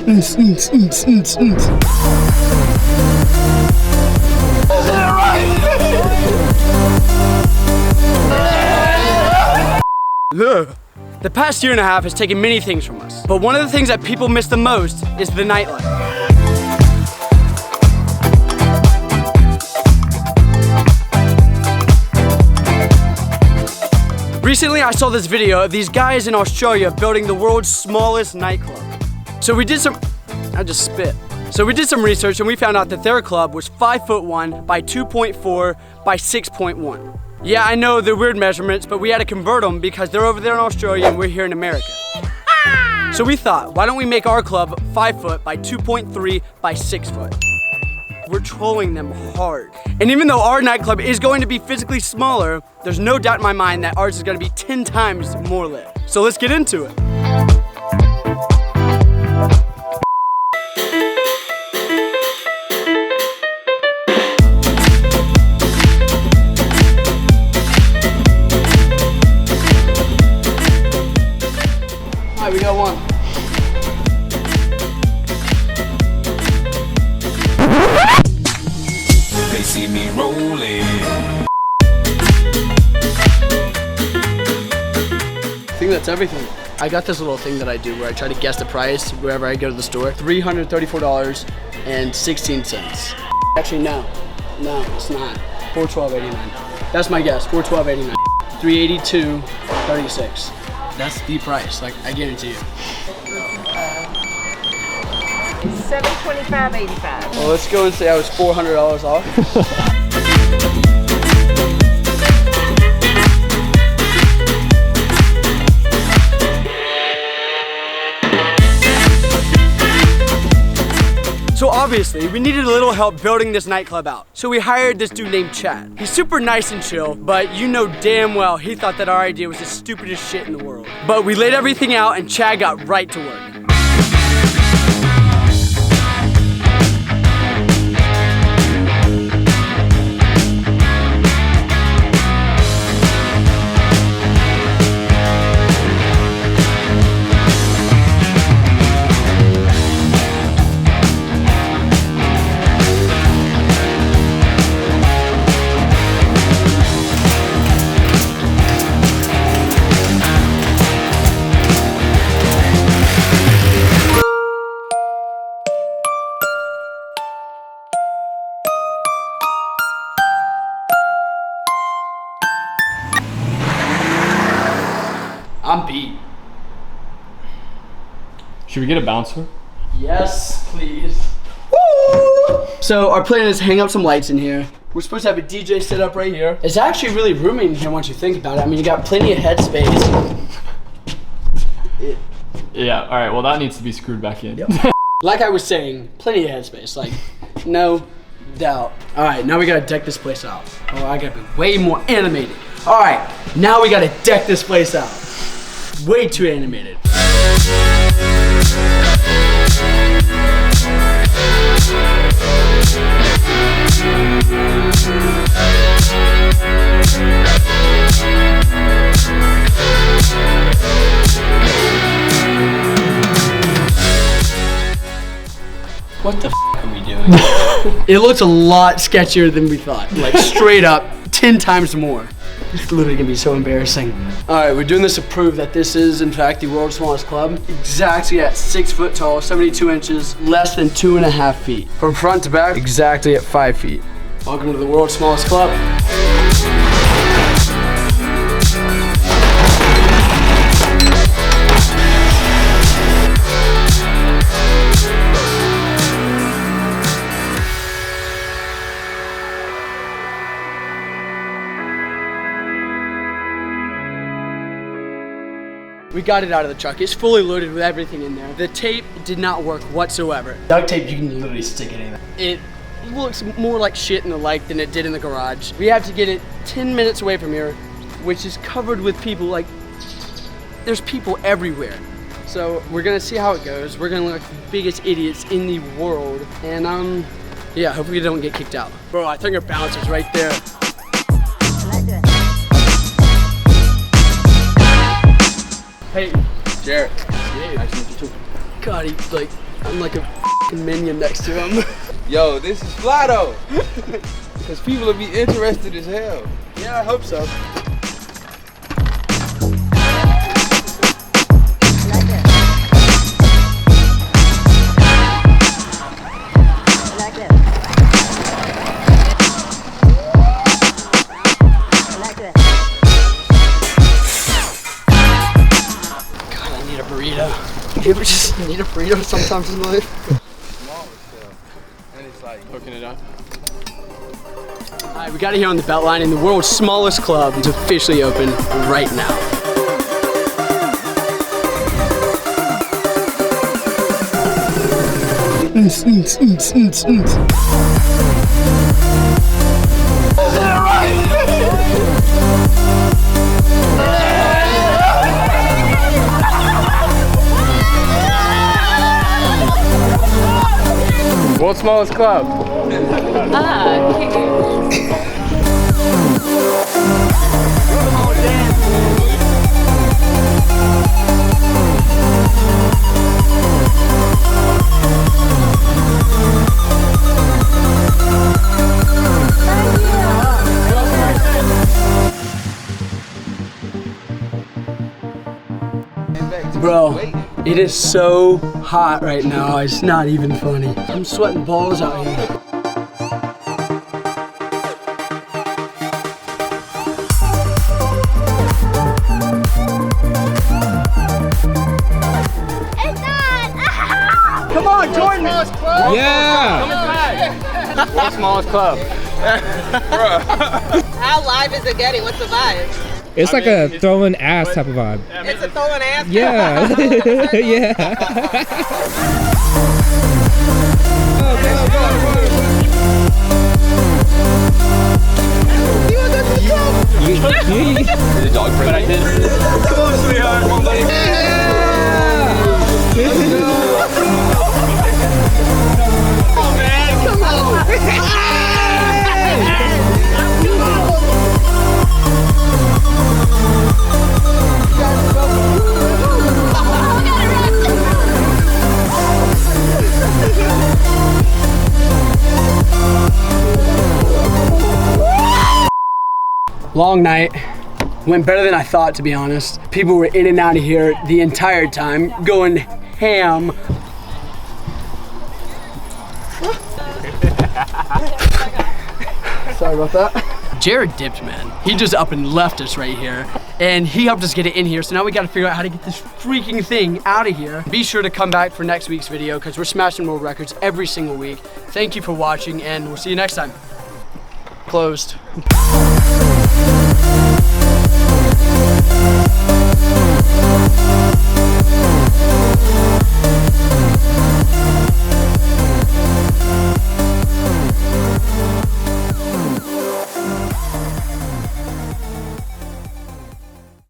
The past year and a half has taken many things from us, but one of the things that people miss the most is the nightlife. Recently, I saw this video of these guys in Australia building the world's smallest nightclub. So we did some research and we found out that their club was 5'1" by 2.4 by 6.1. Yeah, I know they're weird measurements, but we had to convert them because they're over there in Australia and we're here in America. So we thought, why don't we make our club 5 foot by 2.3 by 6 foot? We're trolling them hard. And even though our nightclub is going to be physically smaller, there's no doubt in my mind that ours is going to be 10 times more lit. So let's get into it. All right, we got one. They see me rolling. I think that's everything. I got this little thing that I do where I try to guess the price wherever I go to the store. $334.16. Actually, no, it's not. $412.89. That's my guess. $412.89. $382.36. That's the price. Like, I guarantee you. $725.85. Well, let's go and say I was $400 off. So obviously, we needed a little help building this nightclub out. So we hired this dude named Chad. He's super nice and chill, but you know damn well he thought that our idea was the stupidest shit in the world. But we laid everything out and Chad got right to work. I'm beat. Should we get a bouncer? Yes, please. Woo! So our plan is hang up some lights in here. We're supposed to have a DJ set up right here. It's actually really roomy in here once you think about it. I mean, you got plenty of headspace. Yeah, all right, well that needs to be screwed back in. Yep. Like I was saying, plenty of headspace, like no doubt. All right, now we gotta deck this place out. Oh, I gotta be way more animated. All right, now we gotta deck this place out. Way too animated. What the f are we doing? It looks a lot sketchier than we thought. Like straight up, 10 times more. It's literally gonna be so embarrassing. All right, we're doing this to prove that this is in fact the world's smallest club. Exactly at 6 foot tall, 72 inches, less than 2.5 feet. From front to back, exactly at 5 feet. Welcome to the world's smallest club. We got it out of the truck. It's fully loaded with everything in there. The tape did not work whatsoever. Duct tape, you can literally stick anything. It looks more like shit in the light than it did in the garage. We have to get it 10 minutes away from here, which is covered with people. Like, there's people everywhere. So we're gonna see how it goes. We're gonna look like the biggest idiots in the world. And yeah, hopefully we don't get kicked out. Bro, I think our bouncer's right there. Hey, Jared. Nice to meet you too. God, I'm like a f***ing minion next to him. Yo, this is fly though. Because people will be interested as hell. Yeah, I hope so. God, I need a burrito. You ever just need a burrito sometimes in life? And it's like Hooking it up. Alright, we got it here on the Beltline, and the world's smallest club is officially open right now. World's smallest club. Bro, it is so hot right now, it's not even funny. I'm sweating balls out here. Come on, Jordan! Yeah! World's smallest club. How live is it getting? What's the vibe? It's like a throwing ass type of vibe. It's a throwing ass. Yeah. Yeah. The dog friend I did. Come on, sweetheart. Come on, buddy. Long night. Went better than I thought, to be honest. People were in and out of here the entire time, going ham. Sorry about that. Jared dipped, man. He just up and left us right here. And he helped us get it in here, so now we gotta figure out how to get this freaking thing out of here. Be sure to come back for next week's video, because we're smashing world records every single week. Thank you for watching, and we'll see you next time. Closed.